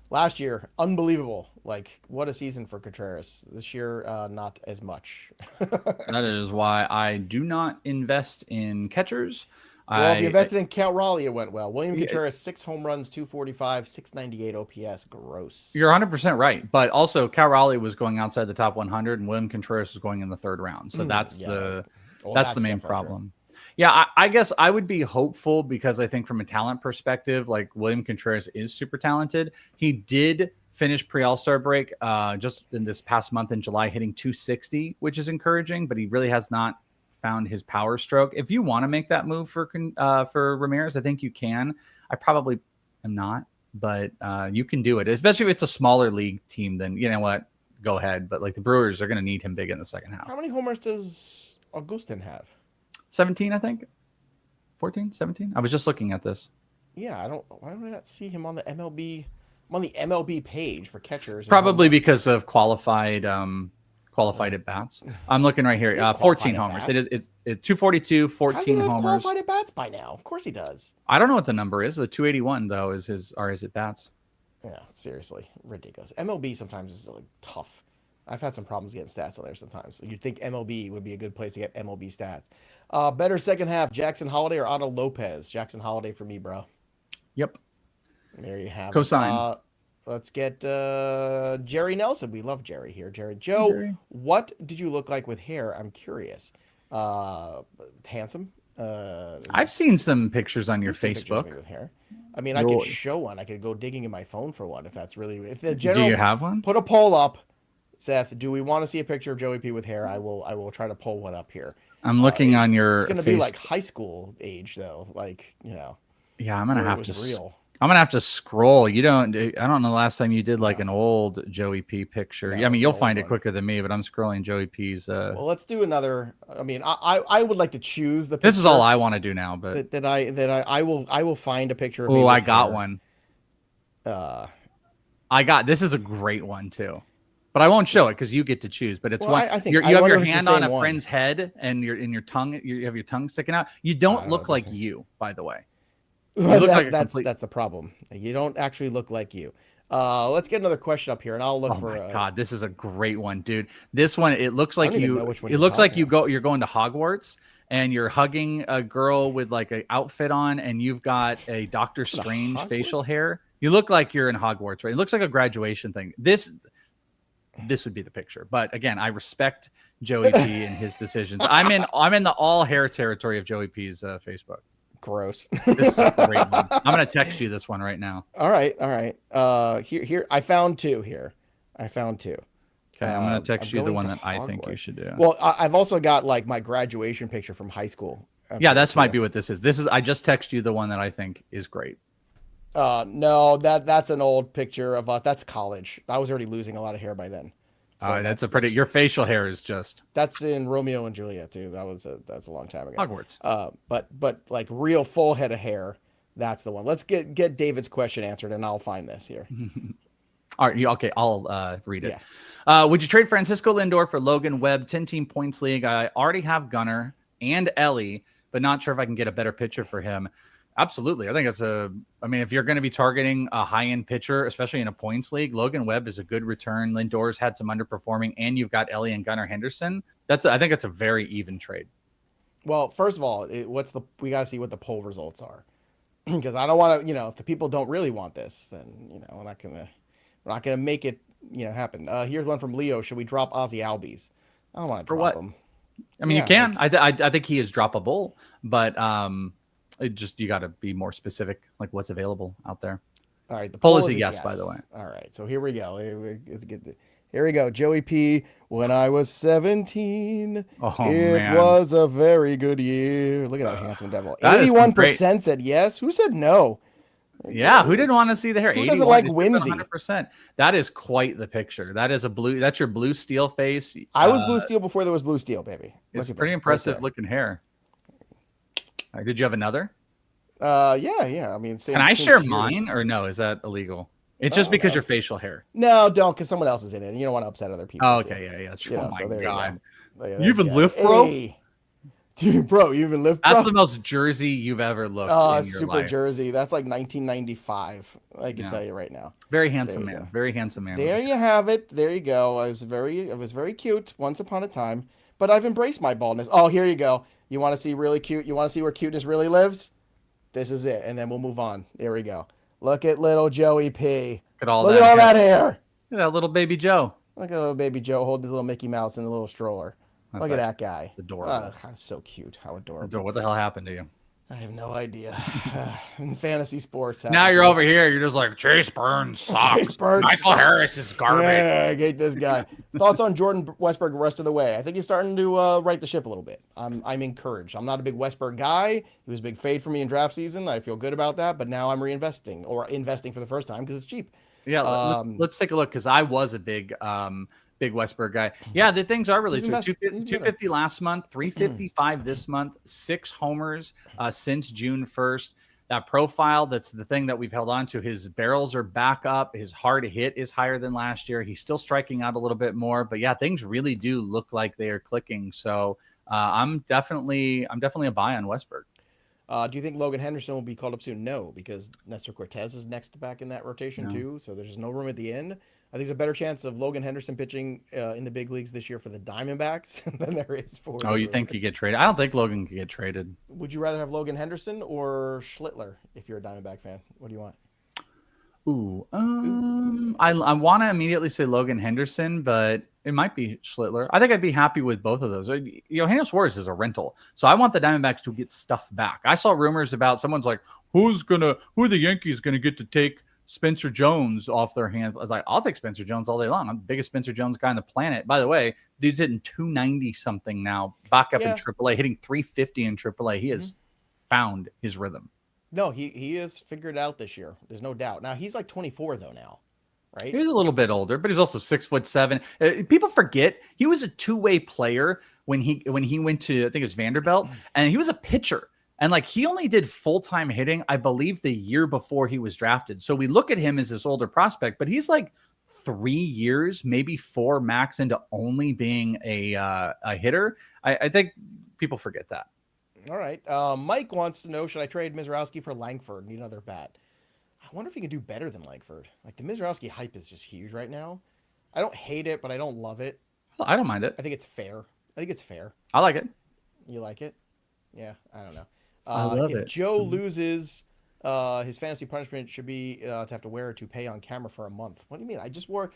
Last year, unbelievable. Like, what a season for Contreras. This year, not as much. That is why I do not invest in catchers. Well, if you invested in Cal Raleigh, it went well. William Contreras, 6 home runs, 245, 698 OPS. Gross. You're 100% right. But also, Cal Raleigh was going outside the top 100, and William Contreras was going in the 3rd round. So that's the main problem. Yeah, I guess I would be hopeful because I think from a talent perspective, like William Contreras is super talented. He did finish pre-All-Star break just in this past month in July, hitting 260, which is encouraging, but he really has not found his power stroke. If you want to make that move for Ramirez, I think you can. I probably am not, but you can do it, especially if it's a smaller league team. Then you know what, go ahead. But like the Brewers are going to need him big in the second half. How many homers does Agustin have? 17, I think. 14, 17. I was just looking at this. Yeah, why do I not see him on the MLB? I'm on the MLB page for catchers. Probably because of qualified at bats. I'm looking right here. 14 homers. It's 242, 14 homers. Qualified at bats by now. Of course he does. I don't know what the number is. The 281 though is his at bats. Yeah, seriously, ridiculous. MLB sometimes is like tough. I've had some problems getting stats on there sometimes. You'd think MLB would be a good place to get MLB stats. Better second half, Jackson Holiday or Otto Lopez? Jackson Holiday for me, bro. Yep. There you have Cosign. Let's get Jerry Nelson. We love Jerry here. Joe, what did you look like with hair? I'm curious. Handsome. I've seen some pictures on your Facebook. With hair. I mean, I could show one. I could go digging in my phone for one if that's really. If the general, do you have one? Put a poll up, Seth. Do we want to see a picture of Joey P with hair? I will try to pull one up here. I'm looking on your. It's going to be like high school age though. Like Yeah, I'm gonna have to. Real. I'm gonna have to scroll. I don't know the last time you did like an old Joey P picture. I mean, you'll find it quicker than me, but I'm scrolling Joey P's. Well, let's do another. I mean, I would like to choose the picture. This is all I want to do now, but I will find a picture of Oh, I got one. This is a great one too. But I won't show it because you get to choose. But it's one. I think you have your hand on a friend's head and your tongue. You have your tongue sticking out. You don't look like you, by the way. That's the problem. You don't actually look like you. Let's get another question up here, and I'll look for. Oh my God, this is a great one, dude. This one, it looks like you. It looks like you're going to Hogwarts, and you're hugging a girl with like an outfit on, and you've got a Doctor Strange facial hair. You look like you're in Hogwarts, right? It looks like a graduation thing. This would be the picture. But again, I respect Joey P and his decisions. I'm in the all hair territory of Joey P's Facebook. Gross. This is a great one. I'm gonna text you this one right now. All right. Here I found two here. Okay, I'm gonna text you the one that I think you should do. Well, I've also got like my graduation picture from high school. Yeah, this might be what this is. I just text you the one that I think is great. No, that's an old picture of us. That's college. I was already losing a lot of hair by then. So your facial hair is just. That's in Romeo and Juliet too. That's a long time ago. Hogwarts. But like real full head of hair. That's the one. Let's get David's question answered, and I'll find this here. All right. Okay. I'll read it. Yeah. Would you trade Francisco Lindor for Logan Webb? 10-team points league. I already have Gunnar and Ellie, but not sure if I can get a better pitcher for him. Absolutely. I think if you're going to be targeting a high-end pitcher, especially in a points league, Logan Webb is a good return. Lindor's had some underperforming, and you've got Ellie and Gunnar Henderson. I think it's a very even trade. Well, first of all, we got to see what the poll results are, because I don't want to, if the people don't really want this, then, we're not going to make it, happen. Here's one from Leo. Should we drop Ozzy Albies? I don't want to drop him. I mean, you can. I think he is droppable, but, you got to be more specific, like what's available out there. All right. The poll is a yes, by the way. All right. So here we go. Here we go. Joey P. When I was 17, it man. was a very good year. Look at that handsome devil. 81% said yes. Who said no? Yeah, who didn't want to see the hair? Who doesn't like whimsy? 100%. That is quite the picture. That is that's your blue steel face. I was blue steel before there was blue steel, baby. It's pretty impressive looking hair. Did you have another? Yeah. I mean, can I share mine or no? Is that illegal? It's just because your facial hair. No, don't, because someone else is in it. And you don't want to upset other people. Oh, okay, yeah. Oh my God. You even lift, bro? Hey. Dude, bro, you even lift, bro? That's the most Jersey you've ever looked in your super life. Jersey. That's like 1995. I can tell you right now. Very handsome man. Very handsome man. There you have it. There you go. I was very cute once upon a time, but I've embraced my baldness. Oh, here you go. You want to see really cute? You want to see where cuteness really lives? This is it, and then we'll move on. There we go. Look at little Joey P. Look at all that hair. Look at that little baby Joe. Look at little baby Joe holding his little Mickey Mouse in the little stroller. Look at that guy. It's adorable. That's so cute. How adorable. What the hell happened to you? I have no idea. In fantasy sports. Now you're over here. You're just like, Chase Burns sucks. Chase Burns Michael Harris is garbage. Yeah, I hate this guy. Thoughts on Jordan Westberg the rest of the way? I think he's starting to right the ship a little bit. I'm encouraged. I'm not a big Westberg guy. He was a big fade for me in draft season. I feel good about that. But now I'm reinvesting or investing for the first time because it's cheap. Yeah, let's take a look because I was a big Westberg guy. Yeah, the things are really true. 250 last month, 355 this month, 6 homers since June 1st. That profile, that's the thing that we've held on to. His barrels are back up. His hard hit is higher than last year. He's still striking out a little bit more, but yeah, things really do look like they are clicking. So I'm definitely a buy on Westberg. Do you think Logan Henderson will be called up soon? No, because Nestor Cortez is next back in that rotation too. So there's no room at the end. I think there's a better chance of Logan Henderson pitching in the big leagues this year for the Diamondbacks than there is for. Oh, you think he get traded? I don't think Logan could get traded. Would you rather have Logan Henderson or Schlittler if you're a Diamondback fan? What do you want? I want to immediately say Logan Henderson, but it might be Schlittler. I think I'd be happy with both of those. Eugenio Suarez is a rental, so I want the Diamondbacks to get stuff back. I saw rumors about someone's like, who are the Yankees gonna get to take Spencer Jones off their hands? I was like, I'll take Spencer Jones all day long. I'm the biggest Spencer Jones guy on the planet. By the way, dude's hitting 290 something now, back up in AAA, hitting 350 in AAA. He has found his rhythm. No, he is figured out this year. There's no doubt. Now he's like 24 though now, right? He's a little bit older, but he's also 6'7". People forget he was a two-way player when he went to, I think it was Vanderbilt, and he was a pitcher. And like he only did full-time hitting, I believe, the year before he was drafted. So we look at him as this older prospect, but he's like 3 years, maybe 4 max into only being a hitter. I think people forget that. All right. Mike wants to know, should I trade Mizrowski for Langford? Need another bat. I wonder if he can do better than Langford. Like the Mizrowski hype is just huge right now. I don't hate it, but I don't love it. I don't mind it. I think it's fair. I like it. You like it? Yeah, I don't know. I love if it. Joe loses, his fantasy punishment should be to have to wear a toupee on camera for a month. What do you mean? I just wore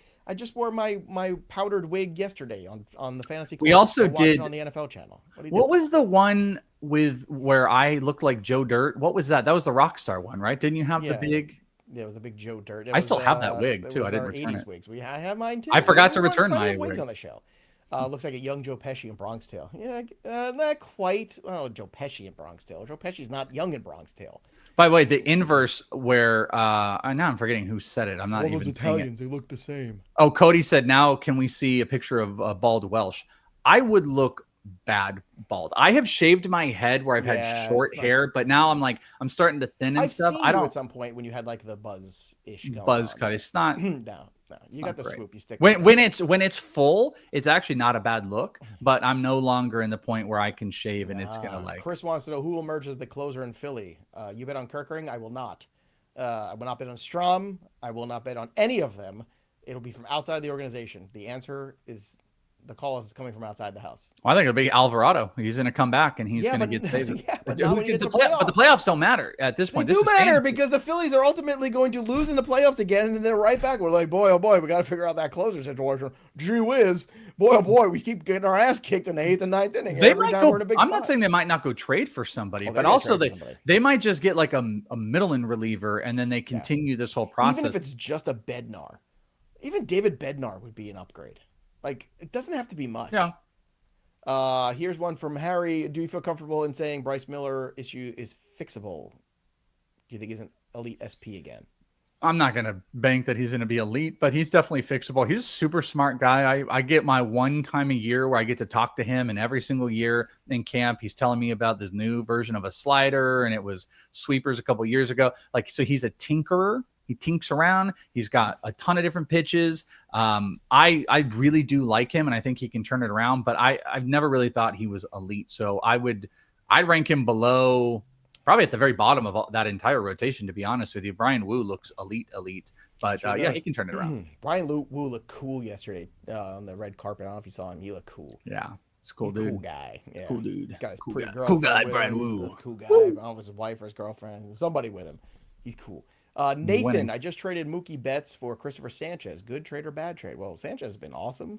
my powdered wig yesterday on the fantasy. We also did on the NFL channel. What was the one with where I looked like Joe Dirt? What was that? That was the Rockstar one, right? Didn't you have the big? Yeah, it was a big Joe Dirt. I still have that wig too. I didn't return it. Wigs. I have mine too. I forgot to return my wigs on the show. Looks like a young Joe Pesci in Bronx Tale. Yeah, not quite. Oh, Joe Pesci in Bronx Tale. Joe Pesci's not young in Bronx Tale. By the way, the inverse where now I'm forgetting who said it. I'm not even those Italians. They look the same. Oh, Cody said, now can we see a picture of bald Welsh? I would look bad bald. I have shaved my head where I've had short hair, but now I'm starting to thin and stuff. I don't. At some point when you had like the buzz-ish going buzz on. cut. It's not. No. You got the great. swoop. You stick when it's full, it's actually not a bad look. But I'm no longer in the point where I can shave and it's gonna like. Chris wants to know who will emerge as the closer in Philly. You bet on Kirkering? I will not. I will not bet on Strom. I will not bet on any of them. It'll be from outside the organization. The answer is the call is coming from outside the house. Well, I think it'll be Alvarado. He's going to come back and he's going to get saved. But the playoffs don't matter at this point. They do matter because the Phillies are ultimately going to lose in the playoffs again, and then they're right back. We're like, boy, oh boy, we got to figure out that closer situation. Gee whiz, boy, oh boy, we keep getting our ass kicked in the 8th and 9th inning. I'm not saying they might not go trade for somebody, but also they might just get like a middle reliever, and then they continue this whole process. Even if it's just a Bednar. Even David Bednar would be an upgrade. Like, it doesn't have to be much. Yeah. Here's one from Harry. Do you feel comfortable in saying Bryce Miller issue is fixable? Do you think he's an elite SP again? I'm not going to bank that he's going to be elite, but he's definitely fixable. He's a super smart guy. I get my one time a year where I get to talk to him, and every single year in camp, he's telling me about this new version of a slider, and it was sweepers a couple years ago. Like, so he's a tinkerer. He tinks around. He's got a ton of different pitches. I really do like him, and I think he can turn it around, but I've never really thought he was elite. So I'd rank him below, probably at the very bottom of that entire rotation, to be honest with you. Brian Wu looks elite, but sure yeah, he can turn it around. Brian Wu looked cool yesterday on the red carpet. I don't know if you saw him. He looked cool. Yeah, it's cool, dude. Cool guy. Yeah. Cool dude. Got his cool pretty guy. girl. Cool guy, Brian Wu. Cool guy. Woo! I don't know if it's his wife or his girlfriend. Somebody with him. He's cool. Nathan, winning. I just traded Mookie Betts for Christopher Sanchez. Good trade or bad trade? Well, Sanchez has been awesome.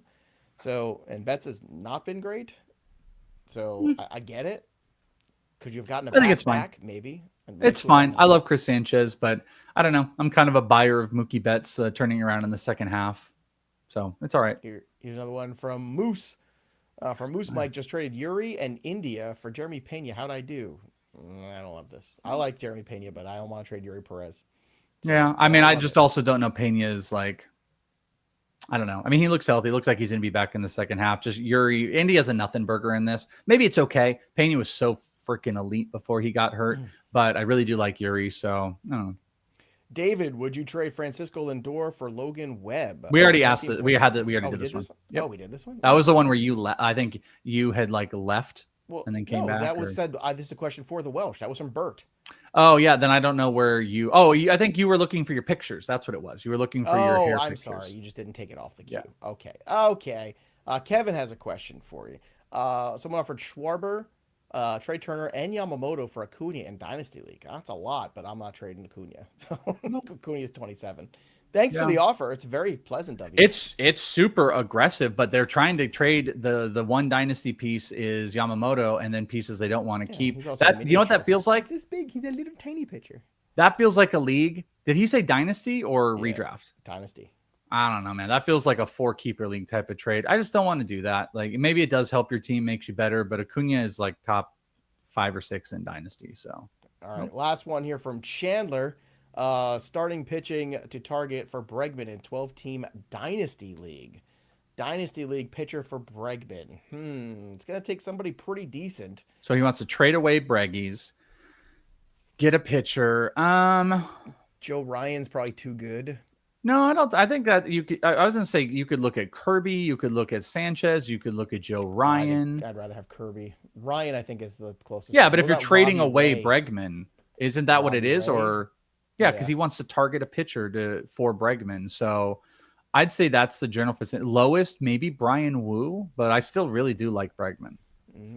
And Betts has not been great. So I get it. Could you have gotten I think it's back? Fine. Maybe. It's fine. I love Chris Sanchez, but I don't know. I'm kind of a buyer of Mookie Betts turning around in the second half. So it's all right. Here's another one from Moose. Mike just traded Yuri and India for Jeremy Pena. How'd I do? I don't love this. I like Jeremy Pena, but I don't want to trade Yuri Perez. So, yeah, I mean, I just also don't know. Pena's like, I don't know. I mean, he looks healthy. Looks like he's going to be back in the second half. Just Yuri. India's a nothing burger in this. Maybe it's okay. Pena was so freaking elite before he got hurt, but I really do like Yuri. So, I don't know. David, would you trade Francisco Lindor for Logan Webb? We already asked it. We already did this one. Yep. Oh, we did this one? That was the one where you I think you had like left and then came back. That was said. This is a question for the Welsh. That was from Bert. Oh, yeah. Then I don't know where you. Oh, I think you were looking for your pictures. That's what it was. You were looking for your hair I'm pictures. sorry. You just didn't take it off the queue. Yeah. Okay. Kevin has a question for you. Someone offered Schwarber, Trey Turner, and Yamamoto for Acuna in Dynasty League. That's a lot, but I'm not trading Acuna. Acuna is 27. Thanks for the offer. It's very pleasant of you. It's super aggressive, but they're trying to trade the one Dynasty piece is Yamamoto, and then pieces they don't want to keep. That, you know what that feels like? He's this big. He's a little tiny pitcher. That feels like a league. Did he say Dynasty or redraft? Dynasty. I don't know, man. That feels like a 4-keeper league type of trade. I just don't want to do that. Like, maybe it does help your team, makes you better, but Acuna is like top 5 or 6 in Dynasty. So, all right, last one here from Chandler. Starting pitching to target for Bregman in 12-team Dynasty League. Dynasty League pitcher for Bregman. It's going to take somebody pretty decent. So he wants to trade away Breggies, get a pitcher. Joe Ryan's probably too good. No, I don't. I think that you could. I was going to say you could look at Kirby, you could look at Sanchez, you could look at Joe Ryan. I'd rather have Kirby. Ryan, I think, is the closest. Yeah, but if you're trading away Bregman, isn't that what it is? Or yeah, because he wants to target a pitcher for Bregman. So I'd say that's the general vicinity. Lowest, maybe Brian Wu, but I still really do like Bregman.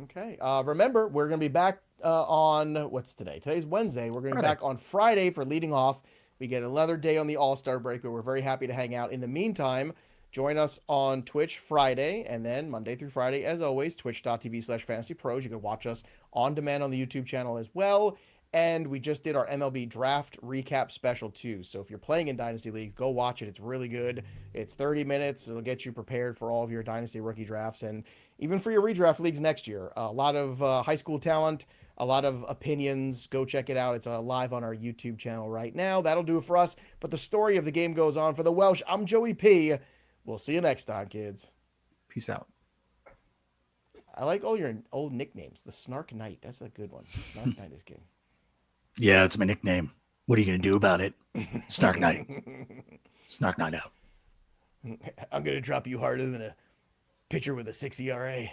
Okay. Remember, we're going to be back on what's today? Today's Wednesday. We're going to be back on Friday for leading off. We get another day on the All-Star break, but we're very happy to hang out. In the meantime, join us on Twitch Friday, and then Monday through Friday, as always, twitch.tv/fantasypros. You can watch us on demand on the YouTube channel as well. And we just did our MLB draft recap special too. So if you're playing in Dynasty League, go watch it. It's really good. It's 30 minutes. It'll get you prepared for all of your Dynasty rookie drafts and even for your redraft leagues next year. A lot of high school talent, a lot of opinions. Go check it out. It's live on our YouTube channel right now. That'll do it for us. But the story of the game goes on. For the Welsh, I'm Joey P. We'll see you next time, kids. Peace out. I like all your old nicknames. The Snark Knight. That's a good one. Snark Knight is good. Yeah, it's my nickname. What are you going to do about it? Snark Knight. Snark Knight out. I'm going to drop you harder than a pitcher with a 6 ERA.